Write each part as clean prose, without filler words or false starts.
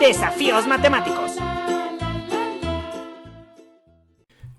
Desafíos matemáticos.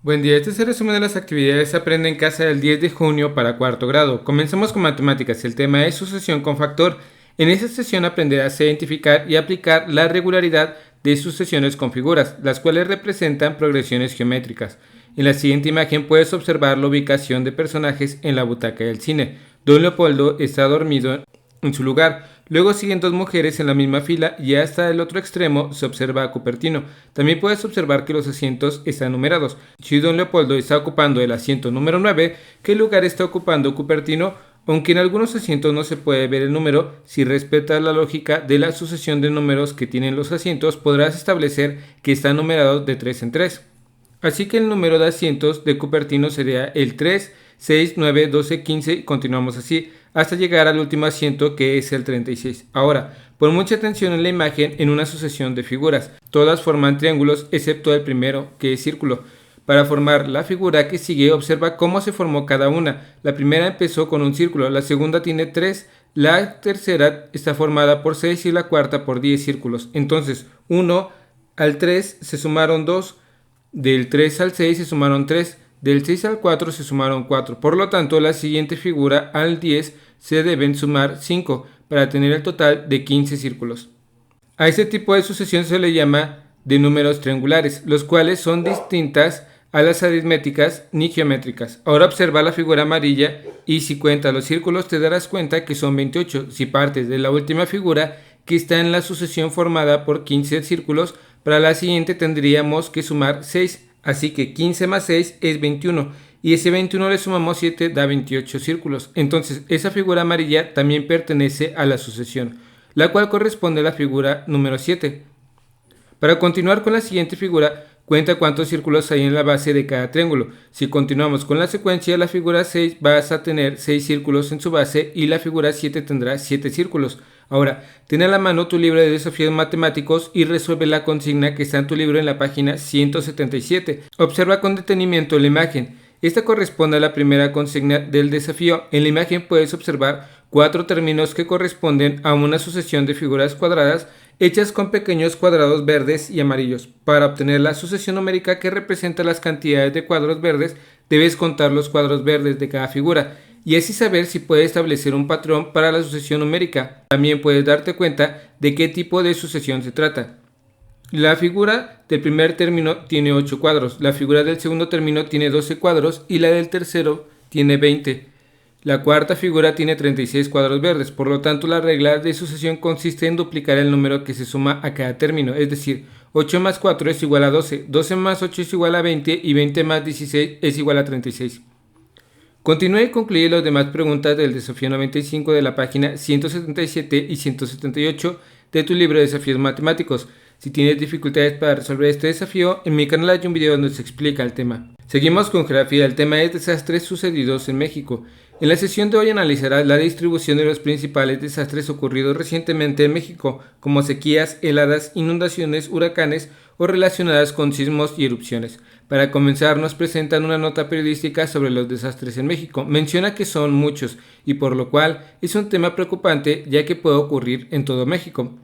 Buen día, este es el resumen de las actividades Aprende en Casa del 10 de junio para cuarto grado. Comenzamos con matemáticas. El tema es sucesión con factor. En esta sesión aprenderás a identificar y aplicar la regularidad de sucesiones con figuras, las cuales representan progresiones geométricas. En la siguiente imagen puedes observar la ubicación de personajes en la butaca del cine. Don Leopoldo está dormido en su lugar. Luego siguen dos mujeres en la misma fila y hasta el otro extremo se observa a Cupertino. También puedes observar que los asientos están numerados. Si Don Leopoldo está ocupando el asiento número 9, ¿qué lugar está ocupando Cupertino? Aunque en algunos asientos no se puede ver el número, si respetas la lógica de la sucesión de números que tienen los asientos, podrás establecer que están numerados de 3 en 3. Así que el número de asientos de Cupertino sería el 3, 6, 9, 12, 15 y continuamos así hasta llegar al último asiento, que es el 36. Ahora, pon mucha atención en la imagen en una sucesión de figuras. Todas forman triángulos excepto el primero, que es círculo. Para formar la figura que sigue, observa cómo se formó cada una. La primera empezó con un círculo, la segunda tiene 3, la tercera está formada por 6 y la cuarta por 10 círculos. Entonces, 1 al 3 se sumaron 2, del 3 al 6 se sumaron 3, del 6 al 4 se sumaron 4. Por lo tanto, la siguiente figura al 10 se deben sumar 5 para tener el total de 15 círculos. A este tipo de sucesión se le llama de números triangulares, los cuales son distintas a las aritméticas ni geométricas. Ahora observa la figura amarilla y si cuentas los círculos te darás cuenta que son 28. Si partes de la última figura que está en la sucesión formada por 15 círculos, para la siguiente tendríamos que sumar 6. Así que 15 más 6 es 21 y ese 21 le sumamos 7 da 28 círculos. Entonces esa figura amarilla también pertenece a la sucesión, la cual corresponde a la figura número 7. Para continuar con la siguiente figura, cuenta cuántos círculos hay en la base de cada triángulo. Si continuamos con la secuencia, la figura 6 vas a tener 6 círculos en su base y la figura 7 tendrá 7 círculos. Ahora, ten a la mano tu libro de desafíos matemáticos y resuelve la consigna que está en tu libro en la página 177. Observa con detenimiento la imagen. Esta corresponde a la primera consigna del desafío. En la imagen puedes observar 4 términos que corresponden a una sucesión de figuras cuadradas hechas con pequeños cuadrados verdes y amarillos. Para obtener la sucesión numérica que representa las cantidades de cuadros verdes, debes contar los cuadros verdes de cada figura y así saber si puedes establecer un patrón para la sucesión numérica. También puedes darte cuenta de qué tipo de sucesión se trata. La figura del primer término tiene 8 cuadros, la figura del segundo término tiene 12 cuadros y la del tercero tiene 20. La cuarta figura tiene 36 cuadros verdes, por lo tanto la regla de sucesión consiste en duplicar el número que se suma a cada término, es decir, 8 más 4 es igual a 12, 12 más 8 es igual a 20 y 20 más 16 es igual a 36. Continúe y concluye las demás preguntas del desafío 95 de la página 177 y 178 de tu libro de desafíos matemáticos. Si tienes dificultades para resolver este desafío, en mi canal hay un video donde se explica el tema. Seguimos con geografía. El tema es desastres sucedidos en México. En la sesión de hoy analizarás la distribución de los principales desastres ocurridos recientemente en México, como sequías, heladas, inundaciones, huracanes o relacionadas con sismos y erupciones. Para comenzar, nos presentan una nota periodística sobre los desastres en México. Menciona que son muchos y por lo cual es un tema preocupante ya que puede ocurrir en todo México.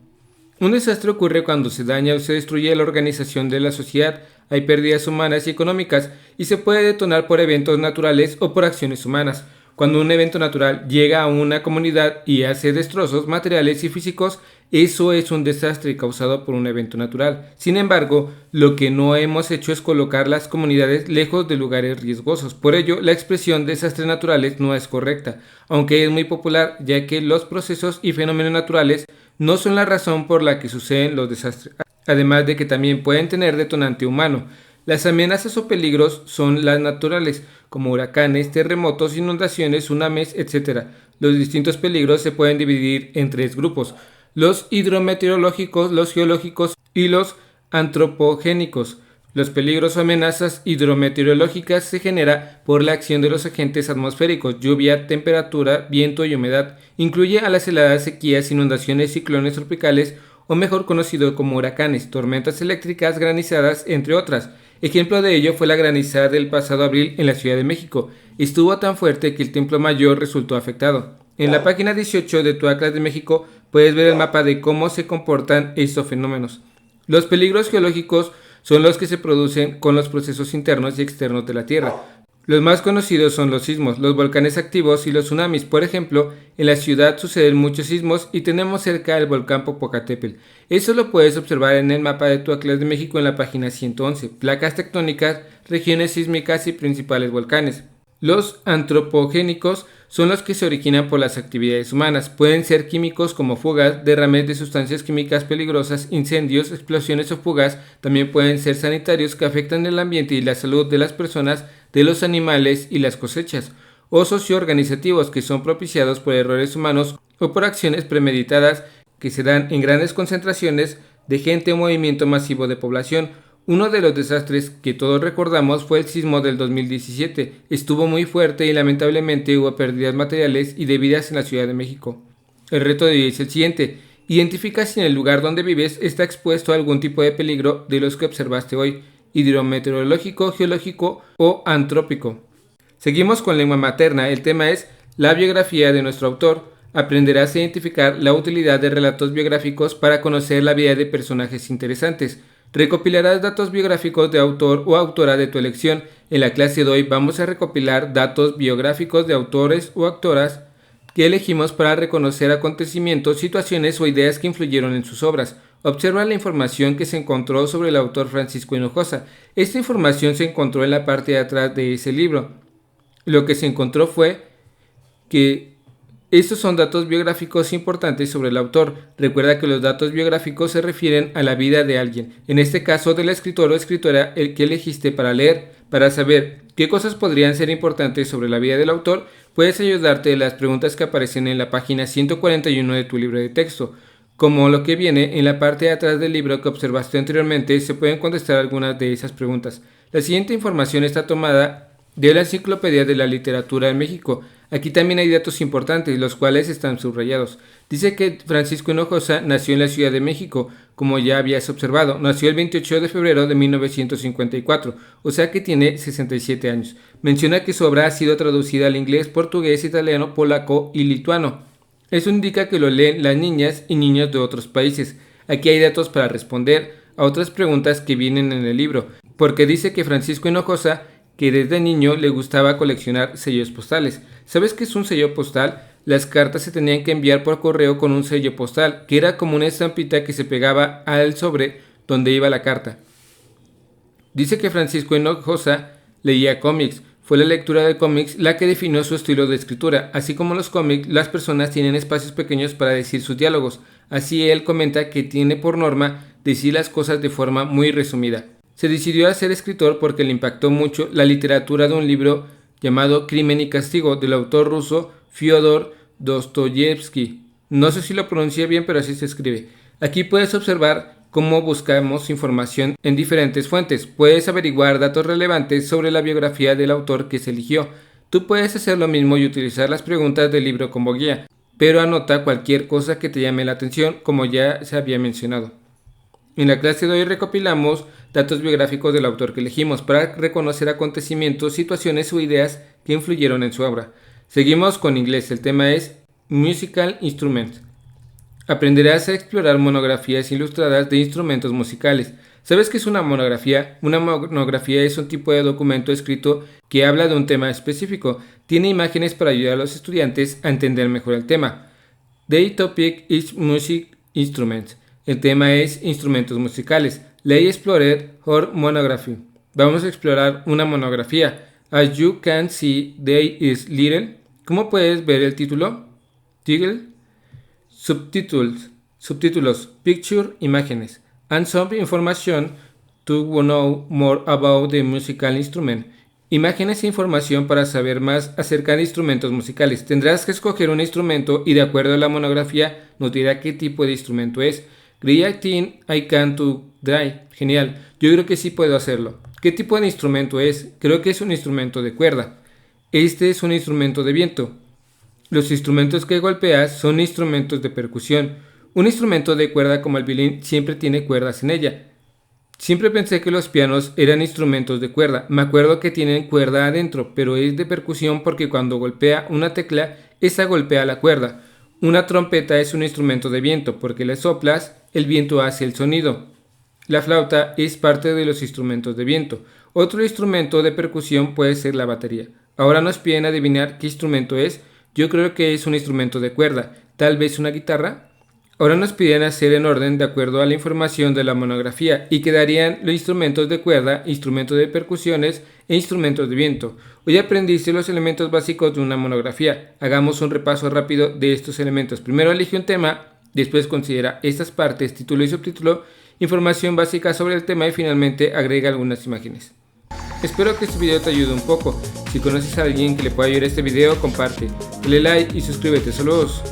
Un desastre ocurre cuando se daña o se destruye la organización de la sociedad, hay pérdidas humanas y económicas y se puede detonar por eventos naturales o por acciones humanas. Cuando un evento natural llega a una comunidad y hace destrozos materiales y físicos, eso es un desastre causado por un evento natural. Sin embargo, lo que no hemos hecho es colocar las comunidades lejos de lugares riesgosos. Por ello, la expresión desastres naturales no es correcta, aunque es muy popular, ya que los procesos y fenómenos naturales no son la razón por la que suceden los desastres, además de que también pueden tener detonante humano. Las amenazas o peligros son las naturales, como huracanes, terremotos, inundaciones, tsunamis, etc. Los distintos peligros se pueden dividir en 3 grupos: los hidrometeorológicos, los geológicos y los antropogénicos. Los peligros o amenazas hidrometeorológicas se generan por la acción de los agentes atmosféricos, lluvia, temperatura, viento y humedad. Incluye a las heladas, sequías, inundaciones, ciclones tropicales o mejor conocido como huracanes, tormentas eléctricas, granizadas, entre otras. Ejemplo de ello fue la granizada del pasado abril en la Ciudad de México. Estuvo tan fuerte que el Templo Mayor resultó afectado. En la página 18 de tu Atlas de México puedes ver el mapa de cómo se comportan estos fenómenos. Los peligros geológicos son los que se producen con los procesos internos y externos de la Tierra. Los más conocidos son los sismos, los volcanes activos y los tsunamis. Por ejemplo, en la ciudad suceden muchos sismos y tenemos cerca el volcán Popocatépetl. Eso lo puedes observar en el mapa de tu Atlas de México en la página 111. Placas tectónicas, regiones sísmicas y principales volcanes. Los antropogénicos son los que se originan por las actividades humanas. Pueden ser químicos como fugas, derrames de sustancias químicas peligrosas, incendios, explosiones o fugas. También pueden ser sanitarios que afectan el ambiente y la salud de las personas, de los animales y las cosechas. O socioorganizativos que son propiciados por errores humanos o por acciones premeditadas que se dan en grandes concentraciones de gente o movimiento masivo de población. Uno de los desastres que todos recordamos fue el sismo del 2017. Estuvo muy fuerte y lamentablemente hubo pérdidas materiales y de vidas en la Ciudad de México. El reto de hoy es el siguiente. Identifica si en el lugar donde vives está expuesto a algún tipo de peligro de los que observaste hoy, hidrometeorológico, geológico o antrópico. Seguimos con lengua materna. El tema es la biografía de nuestro autor. Aprenderás a identificar la utilidad de relatos biográficos para conocer la vida de personajes interesantes. Recopilarás datos biográficos de autor o autora de tu elección. En la clase de hoy vamos a recopilar datos biográficos de autores o autoras que elegimos para reconocer acontecimientos, situaciones o ideas que influyeron en sus obras. Observa la información que se encontró sobre el autor Francisco Hinojosa. Esta información se encontró en la parte de atrás de ese libro. Lo que se encontró fue que estos son datos biográficos importantes sobre el autor. Recuerda que los datos biográficos se refieren a la vida de alguien, en este caso del escritor o escritora el que elegiste para leer. Para saber qué cosas podrían ser importantes sobre la vida del autor, puedes ayudarte de las preguntas que aparecen en la página 141 de tu libro de texto. Como lo que viene en la parte de atrás del libro que observaste anteriormente, se pueden contestar algunas de esas preguntas. La siguiente información está tomada de la Enciclopedia de la Literatura en México. Aquí también hay datos importantes, los cuales están subrayados. Dice que Francisco Hinojosa nació en la Ciudad de México, como ya habías observado. Nació el 28 de febrero de 1954, o sea que tiene 67 años. Menciona que su obra ha sido traducida al inglés, portugués, italiano, polaco y lituano. Eso indica que lo leen las niñas y niños de otros países. Aquí hay datos para responder a otras preguntas que vienen en el libro, porque dice que Francisco Hinojosa que desde niño le gustaba coleccionar sellos postales. ¿Sabes qué es un sello postal? Las cartas se tenían que enviar por correo con un sello postal, que era como una estampita que se pegaba al sobre donde iba la carta. Dice que Francisco Hinojosa leía cómics. Fue la lectura de cómics la que definió su estilo de escritura. Así como los cómics, las personas tienen espacios pequeños para decir sus diálogos. Así él comenta que tiene por norma decir las cosas de forma muy resumida. Se decidió a ser escritor porque le impactó mucho la literatura de un libro llamado Crimen y Castigo del autor ruso Fyodor Dostoyevsky. No sé si lo pronuncié bien, pero así se escribe. Aquí puedes observar cómo buscamos información en diferentes fuentes. Puedes averiguar datos relevantes sobre la biografía del autor que se eligió. Tú puedes hacer lo mismo y utilizar las preguntas del libro como guía, pero anota cualquier cosa que te llame la atención, como ya se había mencionado. En la clase de hoy recopilamos datos biográficos del autor que elegimos para reconocer acontecimientos, situaciones o ideas que influyeron en su obra. Seguimos con inglés. El tema es Musical Instruments. Aprenderás a explorar monografías ilustradas de instrumentos musicales. ¿Sabes qué es una monografía? Una monografía es un tipo de documento escrito que habla de un tema específico. Tiene imágenes para ayudar a los estudiantes a entender mejor el tema. The topic is music instruments. El tema es instrumentos musicales. Let's explore her monography. Vamos a explorar una monografía. As you can see, there is little. ¿Cómo puedes ver el título? Title. Subtítulos. Picture. Imágenes. And some information to know more about the musical instrument. Imágenes e información para saber más acerca de instrumentos musicales. Tendrás que escoger un instrumento y de acuerdo a la monografía nos dirá qué tipo de instrumento es. I think I can to try. Genial, yo creo que sí puedo hacerlo. ¿Qué tipo de instrumento es? Creo que es un instrumento de cuerda. Este es un instrumento de viento. Los instrumentos que golpeas son instrumentos de percusión. Un instrumento de cuerda como el violín siempre tiene cuerdas en ella. Siempre pensé que los pianos eran instrumentos de cuerda. Me acuerdo que tienen cuerda adentro, pero es de percusión porque cuando golpea una tecla, esa golpea la cuerda. Una trompeta es un instrumento de viento porque le soplas, el viento hace el sonido. La flauta es parte de los instrumentos de viento. Otro instrumento de percusión puede ser la batería. Ahora nos piden adivinar qué instrumento es. Yo creo que es un instrumento de cuerda, tal vez una guitarra. Ahora nos piden hacer en orden de acuerdo a la información de la monografía y quedarían los instrumentos de cuerda, instrumentos de percusiones e instrumentos de viento. Hoy aprendiste los elementos básicos de una monografía. Hagamos un repaso rápido de estos elementos. Primero elige un tema, después considera estas partes, título y subtítulo, información básica sobre el tema y finalmente agrega algunas imágenes. Espero que este video te ayude un poco. Si conoces a alguien que le pueda ayudar este video, comparte, dale like y suscríbete. Saludos.